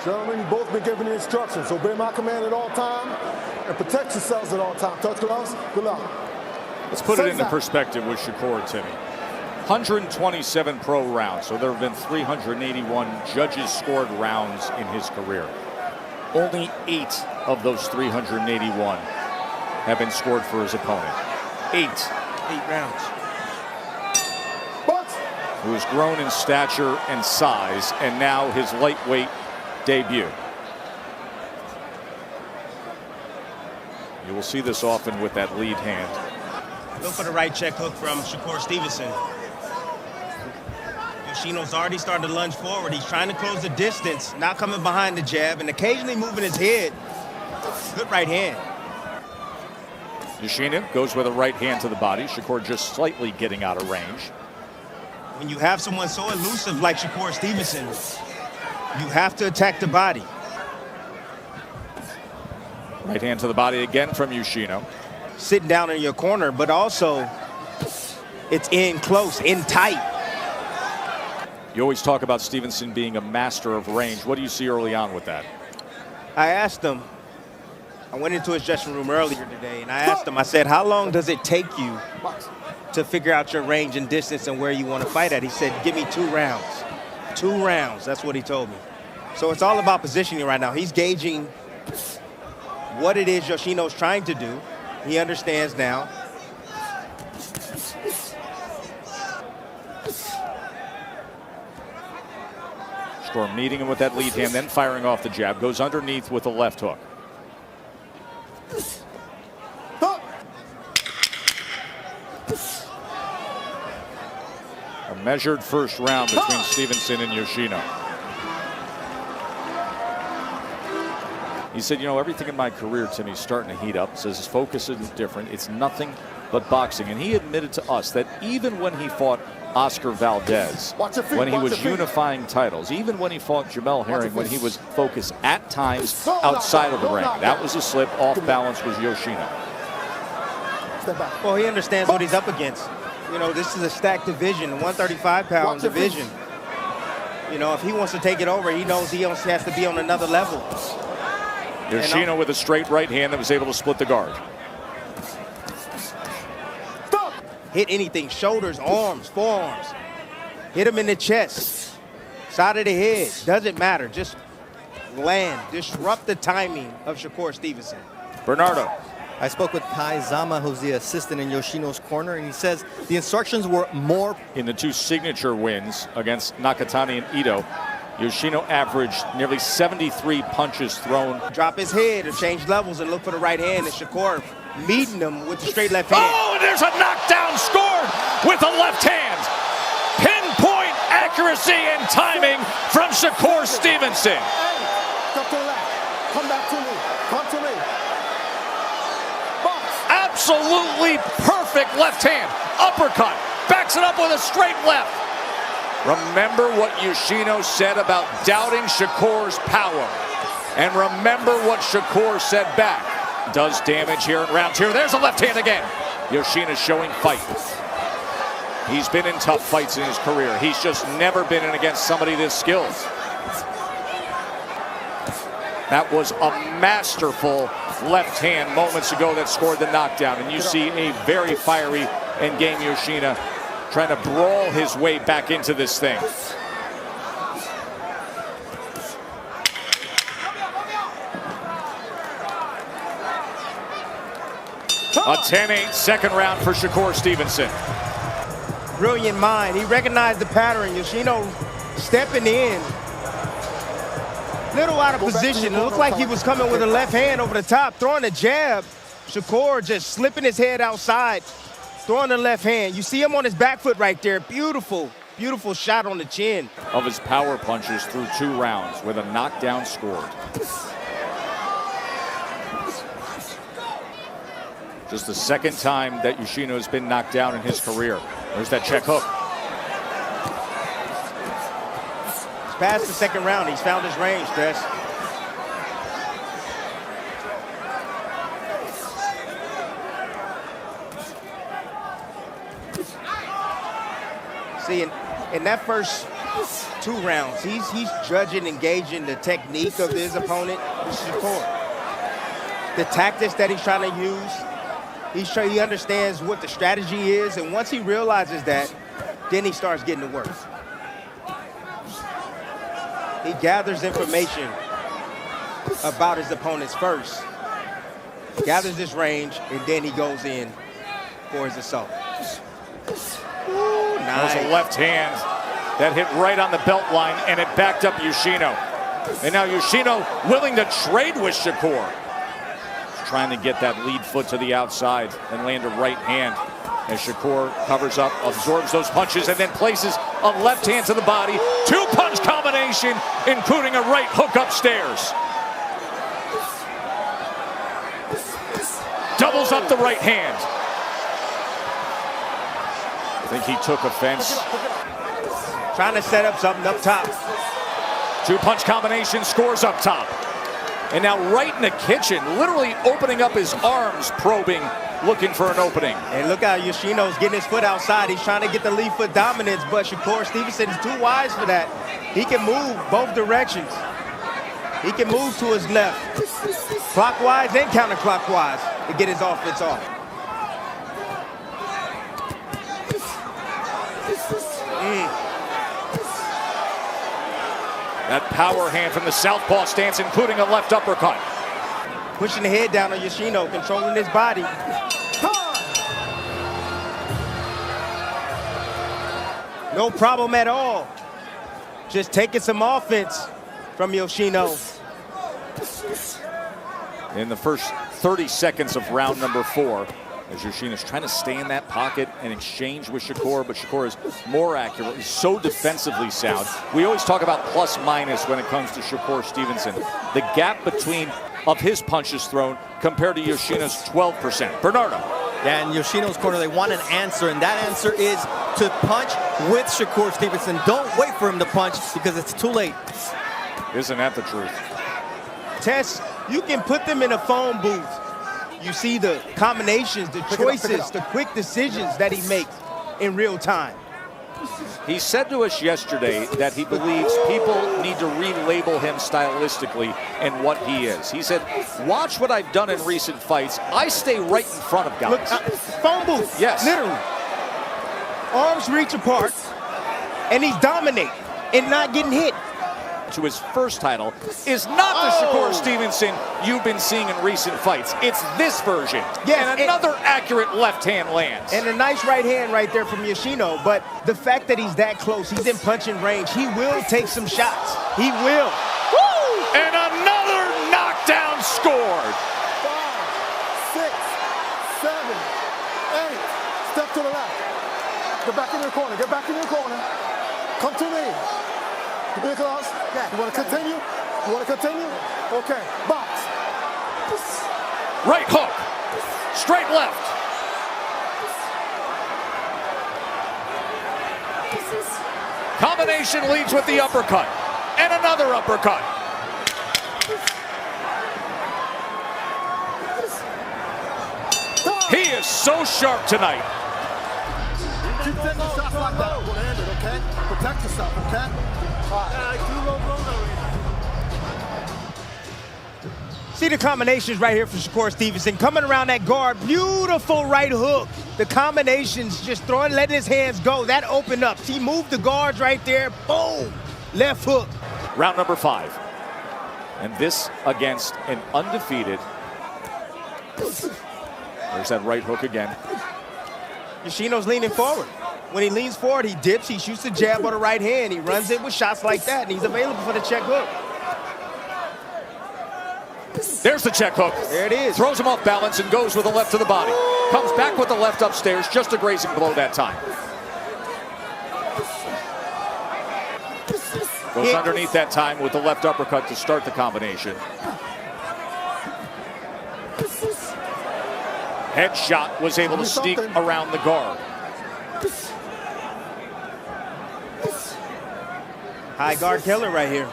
Gentlemen, you both been given the instructions. Obey my command at all time and protect yourselves at all time. Touch gloves. Good luck. Let's put it into perspective with Shakur, Timmy. 127 pro rounds, so there have been 381 judges scored rounds in his career. Only 8 of those 381 have been scored for his opponent. 8 rounds. Who has grown in stature and size, and now his lightweight debut. You will see this often with that lead hand. Look for the right check hook from Shakur Stevenson. Yoshino's already started to lunge forward. He's trying to close the distance, not coming behind the jab, and occasionally moving his head. Good right hand. Yoshino goes with a right hand to the body. Shakur just slightly getting out of range. When you have someone so elusive like Shakur Stevenson, you have to attack the body. Right hand to the body again from Yoshino. Sitting down in your corner, but also it's in close, in tight. You always talk about Stevenson being a master of range. What do you see early on with that? I asked him, I went into his dressing room earlier today, and I asked him, I said, how long does it take you to figure out your range and distance and where you want to fight at? He said, give me 2 rounds. 2 rounds, that's what he told me. So it's all about positioning right now. He's gauging what it is Yoshino's trying to do. He understands now. Shakur meeting him with that lead hand, then firing off the jab. Goes underneath with a left hook. A measured first round between Stevenson and Yoshino. He said, you know, everything in my career, Timmy's starting to heat up. Says his focus is different. It's nothing but boxing. And he admitted to us that even when he fought Oscar Valdez, when he was unifying titles, even when he fought Jamel Herring, when he was focused at times outside of the ring, that was a slip. Off balance was Yoshino. Well, he understands what he's up against. You know, this is a stacked division, a 135-pound division. You know, if he wants to take it over, he knows he has to be on another level. Yoshino with a straight right hand that was able to split the guard. Hit anything, shoulders, arms, forearms. Hit him in the chest, side of the head, doesn't matter. Just land, disrupt the timing of Shakur Stevenson. Bernardo. I spoke with Kai Zama, who's the assistant in Yoshino's corner, and he says the instructions were more. In the 2 signature wins against Nakatani and Ito, Yoshino averaged nearly 73 punches thrown. Drop his head or change levels and look for the right hand, and Shakur meeting him with the straight left hand. Oh, and there's a knockdown scored with the left hand. Pinpoint accuracy and timing from Shakur Stevenson. Step to the left. Come back to me. Come to me. Absolutely perfect left hand. Uppercut. Backs it up with a straight left. Remember what Yoshino said about doubting Shakur's power. And remember what Shakur said back. Does damage here in round 2. There's a left hand again. Yoshino showing fight. He's been in tough fights in his career. He's just never been in against somebody this skilled. That was a masterful left hand moments ago that scored the knockdown. And you see a very fiery and game Yoshino trying to brawl his way back into this thing. A 10-8 second round for Shakur Stevenson. Brilliant mind. He recognized the pattern. Yoshino stepping in. Little out of position. It looked like he was coming with a left hand over the top, throwing a jab. Shakur just slipping his head outside, throwing the left hand. You see him on his back foot right there. Beautiful, beautiful shot on the chin. Of his power punches through 2 rounds with a knockdown scored. Just the second time that Yoshino has been knocked down in his career. There's that check hook. It's past the second round. He's found his range, Chris. See, in that first 2 rounds. He's judging and gauging the technique of his opponent, Shakur. The tactics that he's trying to use. He understands what the strategy is, and once he realizes that, then he starts getting to work. He gathers information about his opponents first, gathers his range, and then he goes in for his assault. Ooh, nice. That was a left hand that hit right on the belt line, and it backed up Yoshino. And now Yoshino willing to trade with Shakur. Trying to get that lead foot to the outside and land a right hand as Shakur covers up, absorbs those punches, and then places a left hand to the body. 2-punch combination, including a right hook upstairs. Doubles up the right hand. I think he took offense. Trying to set up something up top. 2-punch combination, scores up top. And now right in the kitchen, literally opening up his arms, probing, looking for an opening. And look how Yoshino's getting his foot outside. He's trying to get the lead foot dominance, but Shakur Stevenson is too wise for that. He can move both directions. He can move to his left, clockwise and counterclockwise, to get his offense off. That power hand from the southpaw stance, including a left uppercut. Pushing the head down on Yoshino, controlling his body. No problem at all. Just taking some offense from Yoshino. In the first 30 seconds of round number 4, as Yoshino's trying to stay in that pocket and exchange with Shakur, but Shakur is more accurate. He's so defensively sound. We always talk about plus minus when it comes to Shakur Stevenson. The gap between of his punches thrown compared to Yoshino's 12%. Bernardo. Yeah, in Yoshino's corner, they want an answer, and that answer is to punch with Shakur Stevenson. Don't wait for him to punch because it's too late. Isn't that the truth? Tess, you can put them in a phone booth. You see the combinations, the choices, the quick decisions that he makes in real time. He said to us yesterday that he believes people need to relabel him stylistically and what he is. He said, watch what I've done in recent fights. I stay right in front of guys. Look, phone booth, yes. Literally. Arms reach apart, and he's dominating and not getting hit. To his first title is not the Shakur Stevenson you've been seeing in recent fights. It's this version. Yes, and another accurate left hand lands. And a nice right hand right there from Yoshino. But the fact that he's that close, he's in punching range, he will take some shots. He will. Woo! And another knockdown scored. 5, 6, 7, 8. Step to the left. Get back in your corner. Get back in your corner. Come to me. Nicholas, you want to continue? You want to continue? Okay, box. Right hook. Straight left. Combination leads with the uppercut. And another uppercut. He is so sharp tonight. Keep taking shots like that. One-handed, okay? Protect yourself, okay? See the combinations right here from Shakur Stevenson. Coming around that guard, beautiful right hook. The combinations, just throwing, letting his hands go. That opened up. He moved the guards right there. Boom! Left hook. Round number 5. And this against an undefeated. There's that right hook again. Yoshino's leaning forward. When he leans forward, he dips, he shoots a jab on the right hand. He runs in with shots like that, and he's available for the check hook. There's the check hook. There it is. Throws him off balance and goes with the left to the body. Comes back with the left upstairs, just a grazing blow that time. Goes underneath that time with the left uppercut to start the combination. Headshot was able to sneak around the guard. High guard killer right here.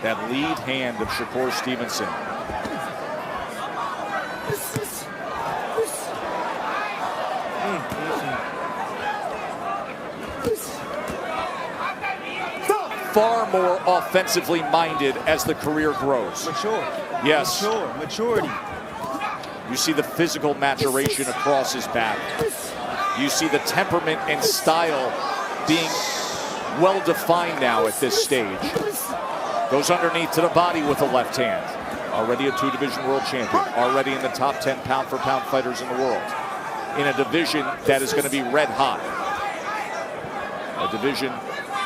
That lead hand of Shakur Stevenson. far more offensively minded as the career grows. Mature. Yes. Maturity. You see the physical maturation across his back. You see the temperament and style being well defined now at this stage. Goes underneath to the body with the left hand. Already a 2-division world champion. Already in the top 10 pound-for-pound fighters in the world. In a division that is going to be red hot. A division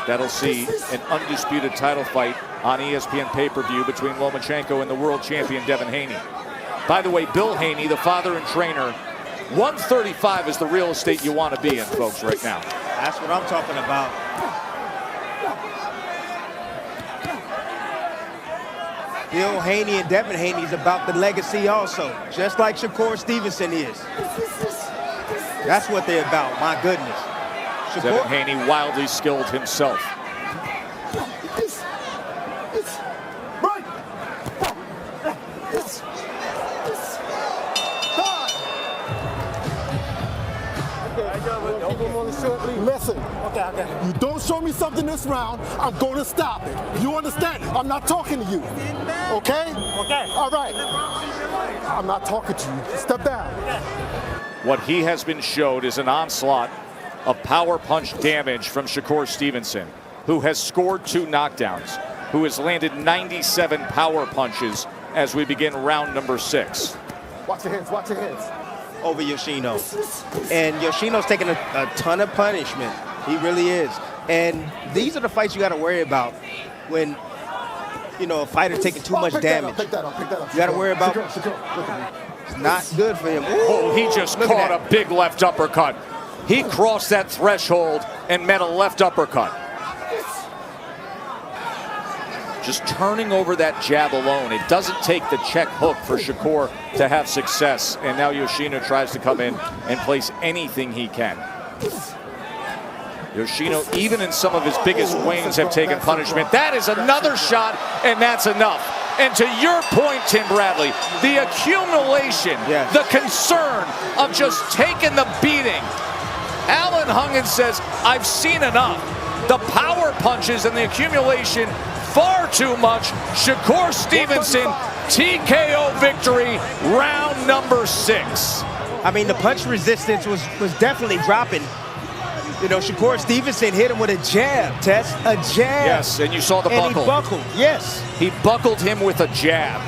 that'll see an undisputed title fight on ESPN pay-per-view between Lomachenko and the world champion Devin Haney. By the way, Bill Haney, the father and trainer, 135 is the real estate you want to be in, folks, right now. That's what I'm talking about. Bill Haney and Devin Haney is about the legacy also, just like Shakur Stevenson is. That's what they're about, my goodness. Devin Haney wildly skilled himself. Listen, you don't show me something this round, I'm going to stop it. You understand? I'm not talking to you. Okay? Okay. All right. I'm not talking to you. Step down. What he has been showed is an onslaught of power punch damage from Shakur Stevenson, who has scored 2 knockdowns, who has landed 97 power punches as we begin round number 6. Watch your hands, watch your hands. Over Yoshino. And Yoshino's taking a ton of punishment. He really is. And these are the fights you got to worry about when, you know, a fighter taking too much damage. Pick that up. You got to worry about. It's not good for him. Ooh, Oh, he just caught a big left uppercut. He crossed that threshold and met a left uppercut. Just turning over that jab alone. It doesn't take the check hook for Shakur to have success. And now Yoshino tries to come in and place anything he can. Yoshino, even in some of his biggest wins, have taken punishment. That is another shot, and that's enough. And to your point, Tim Bradley, the accumulation, the concern of just taking the beating. Alan Huggins says, I've seen enough. The power punches and the accumulation, far too much. Shakur Stevenson, TKO victory, round number 6. I mean, the punch resistance was definitely dropping. You know, Shakur Stevenson hit him with a jab, Tess, a jab. Yes, and you saw the buckle. And he buckled, yes. He buckled him with a jab.